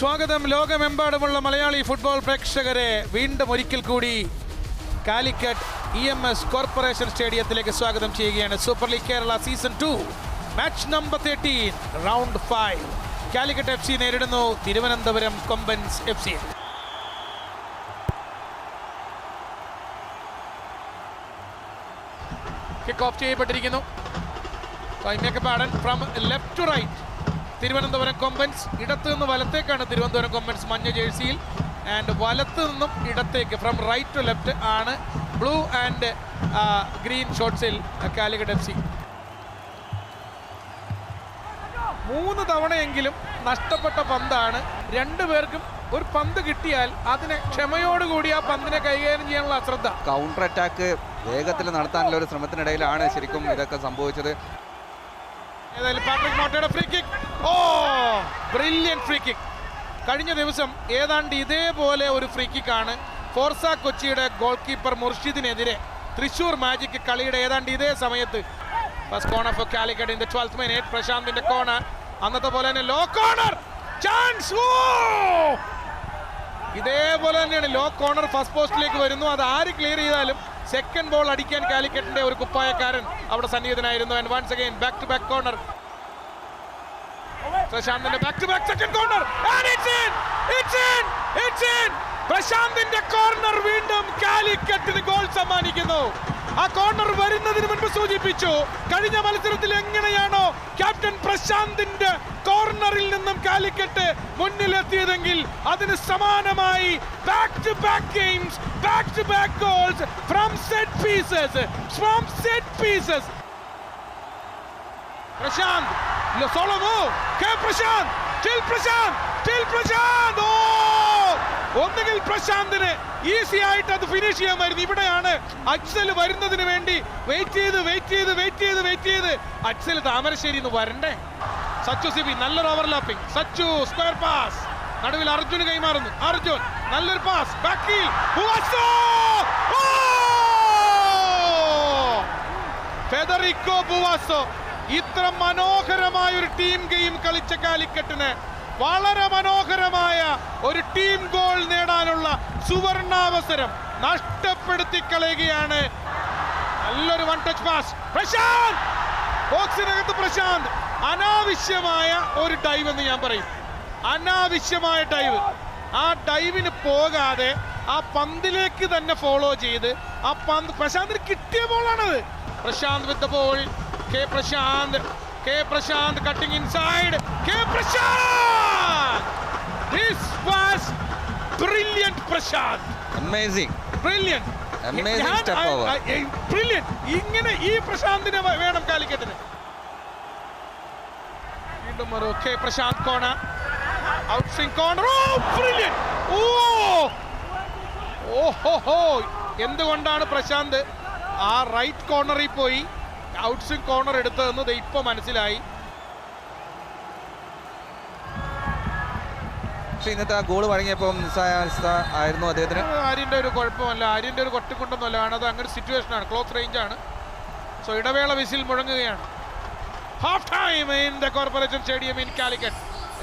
സ്വാഗതം. ലോകമെമ്പാടുമുള്ള മലയാളി ഫുട്ബോൾ പ്രേക്ഷകരെ വീണ്ടും ഒരിക്കൽ കൂടി കാലിക്കറ്റ് EMS കോർപ്പറേഷൻ സ്റ്റേഡിയത്തിലേക്ക് സ്വാഗതം ചെയ്യുകയാണ്. Super league Kerala season 2 match number 13 round 5. Calicut FC നേരിടുന്നു Thiruvananthapuram Kombans FC. Kick off ചെയ്യപ്പെട്ടിരിക്കുന്നു. From left to right Thiruvananthapuram Kombans. ഇടത്തു നിന്ന് വലത്തേക്കാണ് തിരുവനന്തപുരം കൊമ്പൻസ് മഞ്ഞ ജേഴ്സിയിൽ. ആൻഡ് വലത്ത് നിന്നും ഇടത്തേക്ക് ഫ്രം റൈറ്റ് ടു ലെഫ്റ്റ് ആണ് ബ്ലൂ ആൻഡ് ഗ്രീൻ ഷോട്ട്സിൽ കാലിക്കറ്റ് FC. 3 തവണയെങ്കിലും നഷ്ടപ്പെട്ട പന്താണ്. രണ്ടുപേർക്കും ഒരു പന്ത് കിട്ടിയാൽ അതിനെ ക്ഷമയോടുകൂടി ആ പന്തിനെ കൈകാര്യം ചെയ്യാനുള്ള അശ്രദ്ധ. കൗണ്ടർ അറ്റാക്ക് വേഗത്തിൽ നടത്താനുള്ള ഒരു ശ്രമത്തിനിടയിലാണ് ശരിക്കും ഇതൊക്കെ സംഭവിച്ചത്. ഏതായാലും പാട്രിക് മോട്ടയുടെ free kick. Brilliant free kick. കഴിഞ്ഞ ദിവസം ഏതാണ്ട് ഇതേപോലെ ഒരു ഫ്രീ കിക്കാണ് ഫോർസ കൊച്ചിയുടെ ഗോൾ കീപ്പർ മുർഷിദിനെതിരെ തൃശൂർ മാജിക് കളിയുടെ ഏതാണ്ട് ഇതേ സമയത്ത്. First corner for Calicut in the 12th minute. പ്രശാന്തിന്റെ കോർണർ. അന്നത്തെ പോലെ തന്നെ ലോ കോർണർ ചാൻസ്. ഇതേപോലെ തന്നെയാണ് ലോ കോർണർ ഫസ്റ്റ് പോസ്റ്റിലേക്ക് വരുന്നു. അത് ആര് ക്ലിയർ ചെയ്താലും സെക്കൻഡ് ബോൾ അടിക്കാൻ കാലിക്കറ്റിന്റെ ഒരു കുപ്പായക്കാരൻ അവിടെ സന്നിഹിതനായിരുന്നു. And once again back to back corner. പ്രശാന്തിന്റെ back to back second corner. And it's in. പ്രശാന്തിന്റെ കോർണർ വീണ്ടും കാലിക്കറ്റിന് ഗോൾ സമ്മാനിക്കുന്നു. ആ കോർണർ വരുന്നതിന് മുൻപ് സൂചിപ്പിച്ചു, കഴിഞ്ഞ മത്സരത്തിൽ എങ്ങനെയാണോ ക്യാപ്റ്റൻ പ്രശാന്തിന്റെ കോർണറിൽ നിന്നും കാലിക്കറ്റ് മുന്നിലെത്തിയതെങ്കിൽ അതിന് സമാനമായി back to back games, back to back goals from set pieces. Prashant solo move. Prashant. ഒന്നുകിൽ പ്രശാന്തിന് ഈസി ആയിട്ട് അത് ഫിനിഷ് ചെയ്യാമായിരുന്നു. ഇവിടെയാണ് അക്സൽ വരുന്നതിന് വേണ്ടി വെയിറ്റ് ചെയ്ത് അക്സൽ താമരശ്ശേരി വരണ്ടേ. സച്ചു സിബി നല്ലൊരു ഓവർലാപ്പിംഗ്. Sachu square pass. നടുവിൽ അർജുന് കൈമാറുന്നു. അർജുൻ നല്ലൊരു പാസ്. ബാക്കിൽ ഫെദറിക്കോ ബുവാസോ. ഇത്ര മനോഹരമായ ഒരു ടീം ഗെയിം കളിച്ച കാലിക്കറ്റിന് വളരെ മനോഹരമായ ഒരു ടീം ഗോൾ നേടാനുള്ള സുവർണാവസരം നഷ്ടപ്പെടുത്തി കളയുകയാണ്. നല്ലൊരു വൺ ടച്ച് പാസ്. പ്രശാന്ത് ബോക്സിനകത്ത്. പ്രശാന്ത് അനാവശ്യമായ ഒരു ഡൈവ് എന്ന് ഞാൻ പറയും. അനാവശ്യമായ ഡൈവ്. ആ ഡൈവിന് പോകാതെ ആ പന്തിലേക്ക് തന്നെ ഫോളോ ചെയ്ത് ആ പന്ത് പ്രശാന്തിന് കിട്ടിയ ബോളാണത്. Prashant with the ball. Prashant cutting inside. Prashant! This was brilliant, Prashant. Amazing. Brilliant. Amazing step over. Brilliant. ഇങ്ങനെ ഈ പ്രശാന്തിനെ വേണം കാലിക്കറ്റിന്. വീണ്ടും ഒരു Prashant corner. Outswing corner. Brilliant. എന്തുകൊണ്ടാണ് പ്രശാന്ത് ആ റൈറ്റ് കോർണറിൽ പോയി ഔട്ട് സ്വിംഗ് കോർണർ എടുത്തതെന്ന് ഇപ്പൊ മനസ്സിലായി. പക്ഷെ ഇന്നത്തെ ആ ഗോൾ വഴങ്ങിയപ്പോൾ ആയിരുന്നു അദ്ദേഹത്തിന്. ആര്യന്റെ ഒരു കുഴപ്പമല്ല, ആര്യന്റെ ഒരു കൊട്ടിക്കൊണ്ടൊന്നുമല്ല. അത് അങ്ങനെ സിറ്റുവേഷൻ ആണ്, ക്ലോസ് റേഞ്ച് ആണ്. സോ ഇടവേള വിസിൽ മുഴങ്ങുകയാണ്. Half time in the corporation stadium in Calicut.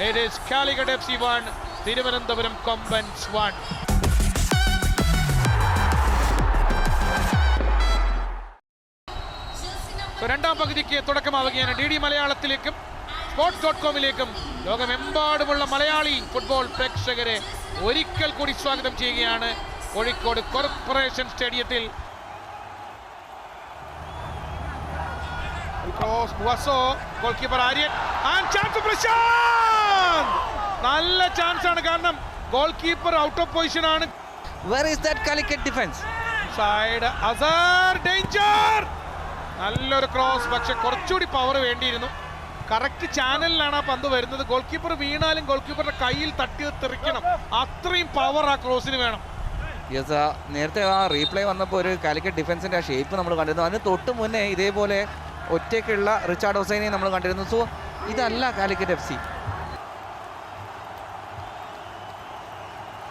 It is Calicut FC 1 Thiruvananthapuram Kombans 1. രണ്ടാം പകുതിക്ക് തുടക്കമാവുകയാണ്. DD മലയാളത്തിലേക്കും sports.com-ലേക്കും ലോകമെമ്പാടുമുള്ള മലയാളി ഫുട്ബോൾ പ്രേക്ഷകരെ ഒരിക്കൽ കൂടി സ്വാഗതം ചെയ്യുകയാണ് കോഴിക്കോട് കോർപ്പറേഷൻ സ്റ്റേഡിയത്തിൽ. Goalkeeper Aryan. നല്ല ചാൻസ് ആണ്, കാരണം goalkeeper out of position ആണ്. Where is that Calicut defense? Side Azhar danger. നല്ലൊരു ക്രോസ്, പക്ഷെ കുറച്ചുകൂടി പവർ വേണ്ടിയിരുന്നു. കറക്റ്റ് ചാനലിലാണ് ആ പന്ത് വരുന്നത്. ഗോൾ കീപ്പർ വീണാലും ഗോൾ കീപ്പറുടെ കയ്യിൽ തട്ടി തെറിക്കണം. അത്രയും പവർ ആ ക്രോസിന് വേണം. നേരത്തെ ആ റീപ്ലേ വന്നപ്പോൾ ഒരു കാലിക്കറ്റ് ഡിഫൻസിന്റെ ആ ഷേപ്പ് നമ്മൾ കണ്ടിരുന്നു. അതിന് തൊട്ട് മുന്നേ ഇതേപോലെ ഒറ്റയ്ക്കുള്ള റിച്ചാർഡ് ഹുസൈനെ നമ്മൾ കണ്ടിരുന്നു. സോ ഇതല്ല കാലിക്കറ്റ് FC.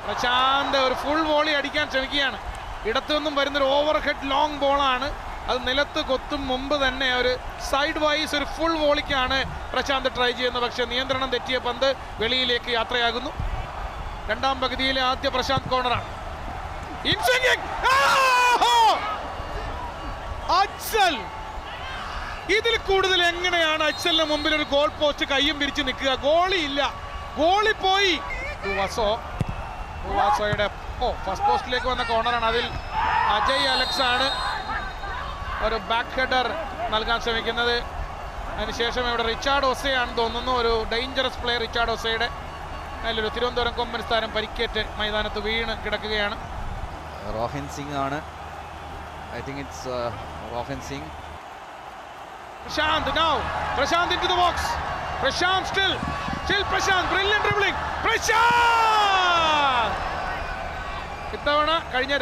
പ്രശാന്ത് ഒരു ഫുൾ വോളി അടിക്കാൻ ശ്രമിക്കുകയാണ്. ഇടത്തു നിന്നും വരുന്നൊരു ഓവർ ഹെഡ് ലോങ് ബോളാണ്. അത് നിലത്ത് കൊത്തും മുമ്പ് തന്നെ ഒരു സൈഡ് വൈസ് ഒരു ഫുൾ വോളിക്കാണ് പ്രശാന്ത് ട്രൈ ചെയ്യുന്നത്. പക്ഷേ നിയന്ത്രണം തെറ്റിയ പന്ത് വെളിയിലേക്ക് യാത്രയാകുന്നു. രണ്ടാം പകുതിയിലെ ആദ്യ പ്രശാന്ത് കോർണറാണ്. അച്ഛൽ, ഇതിൽ കൂടുതൽ എങ്ങനെയാണ് അച്ഛലിന് മുമ്പിൽ ഒരു ഗോൾ പോസ്റ്റ് കയ്യും പിരിച്ച് നിൽക്കുക? ഗോളി ഇല്ല, ഗോളി പോയി. യുടെ ഫസ്റ്റ് പോസ്റ്റിലേക്ക് വന്ന കോർണറാണ്. അതിൽ അജയ് അലക്സ് ആണ് ഒരു ബാക്ക് ഹെഡർ നൽകാൻ ശ്രമിക്കുന്നത്. അതിനുശേഷം ഇവിടെ റിച്ചാർഡ് ഒസയാണെന്ന് തോന്നുന്നു, ഒരു ഡേഞ്ചറസ് പ്ലെയർ റിച്ചാർഡ് ഒസയുടെ. അതിലൊരു തിരുവനന്തപുരം കൊമ്പൻസ് താരം പരിക്കേറ്റ് മൈതാനത്ത് വീണ് കിടക്കുകയാണ്. റോഹൻ സിംഗ് ആണ്, I think it's Rohan Singh. Prashant now, Prashant into the box, Prashant still Prashant, brilliant dribbling, Prashant. ഇത്തവണ കഴിഞ്ഞ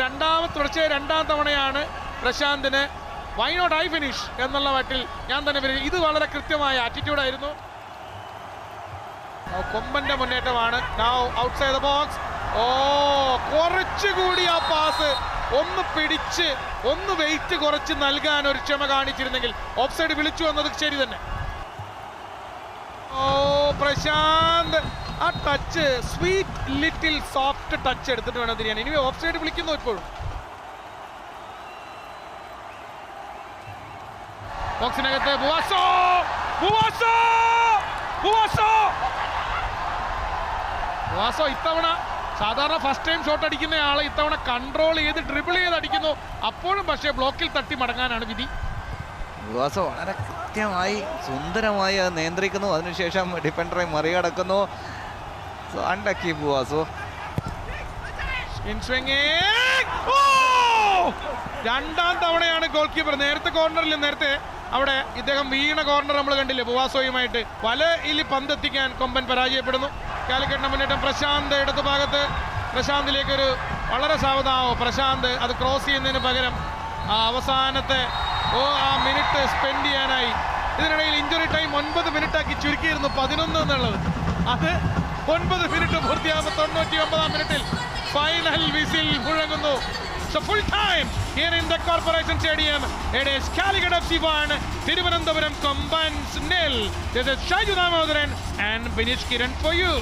തുടർച്ചയായ രണ്ടാം തവണയാണ് പ്രശാന്തിന് വൈ നോട്ട് ഐ ഫിനിഷ് എന്നുള്ള മട്ടിൽ ഞാൻ തന്നെ ഇത് വളരെ കൃത്യമായ ആറ്റിറ്റ്യൂഡ് ആയിരുന്നു. കൊമ്പന്റെ മുന്നേറ്റമാണ്. now outside the box, കുറച്ചുകൂടി ആ പാസ് ഒന്ന് പിടിച്ച് ഒന്ന് വെയിറ്റ് കുറച്ച് നൽകാൻ ഒരു ക്ഷമ കാണിച്ചിരുന്നെങ്കിൽ. ഓഫ് സൈഡ് വിളിച്ചു വന്നത് ശരി തന്നെ. പ്രശാന്ത് ആ touch, sweet little soft touch എടുത്തിട്ട് വേണം തിരിയാൻ. ഇനി ഓഫ് സൈഡ് വിളിക്കുന്നു ഇപ്പോഴും. ബോക്സിനകത്ത് ബുവാസോ ഇത്തവണ സാധാരണ ഫസ്റ്റ് ടൈം ഷോട്ട് അടിക്കുന്ന ആളെ ഇത്തവണ കൺട്രോൾ ചെയ്ത് ഡ്രിബിൾ ചെയ്ത് അടിക്കുന്നു. അപ്പോഴും പക്ഷേ ബ്ലോക്കിൽ തട്ടി മടങ്ങാനാണ് വിധി. ബുവാസോ വളരെ കൃത്യമായി സുന്ദരമായി അത് നിയന്ത്രിക്കുന്നു. അതിനുശേഷം ഡിഫൻഡറെ മറികടക്കുന്നു. അണ്ടക്കി ബുവാസോ. രണ്ടാം തവണയാണ് ഗോൾ കീപ്പർ. നേരത്തെ അവിടെ ഇദ്ദേഹം വീണ കോർണർ നമ്മൾ കണ്ടില്ലേ ബുവാസോയുമായിട്ട്. വലയിൽ പന്തെത്തിക്കാൻ കൊമ്പൻ പരാജയപ്പെടുന്നു. കാലിക്കറ്റിന്റെ മുന്നേറ്റം. പ്രശാന്ത് ഇടതു ഭാഗത്ത്, പ്രശാന്തിലേക്കൊരു വളരെ സാവധാനം പ്രശാന്ത് അത് ക്രോസ് ചെയ്യുന്നതിന് പകരം അവസാനത്തെ ആ മിനിറ്റ് സ്പെൻഡ് ചെയ്യാനായി. ഇതിനിടയിൽ ഇഞ്ചുറി ടൈം 9 മിനിറ്റാക്കി ചുരുക്കിയിരുന്നു 11 എന്നുള്ളത്. അത് 9 മിനിറ്റ് പൂർത്തിയാകുമ്പോൾ 99-ാം മിനിറ്റിൽ ഫൈനൽ വിസിൽ മുഴങ്ങുന്നു. So full time here in the Corporation Stadium. It is Calicut FC 1, Thiruvananthapuram Kombans 0. This is Shaju Damodaran and Binish Kiran for you.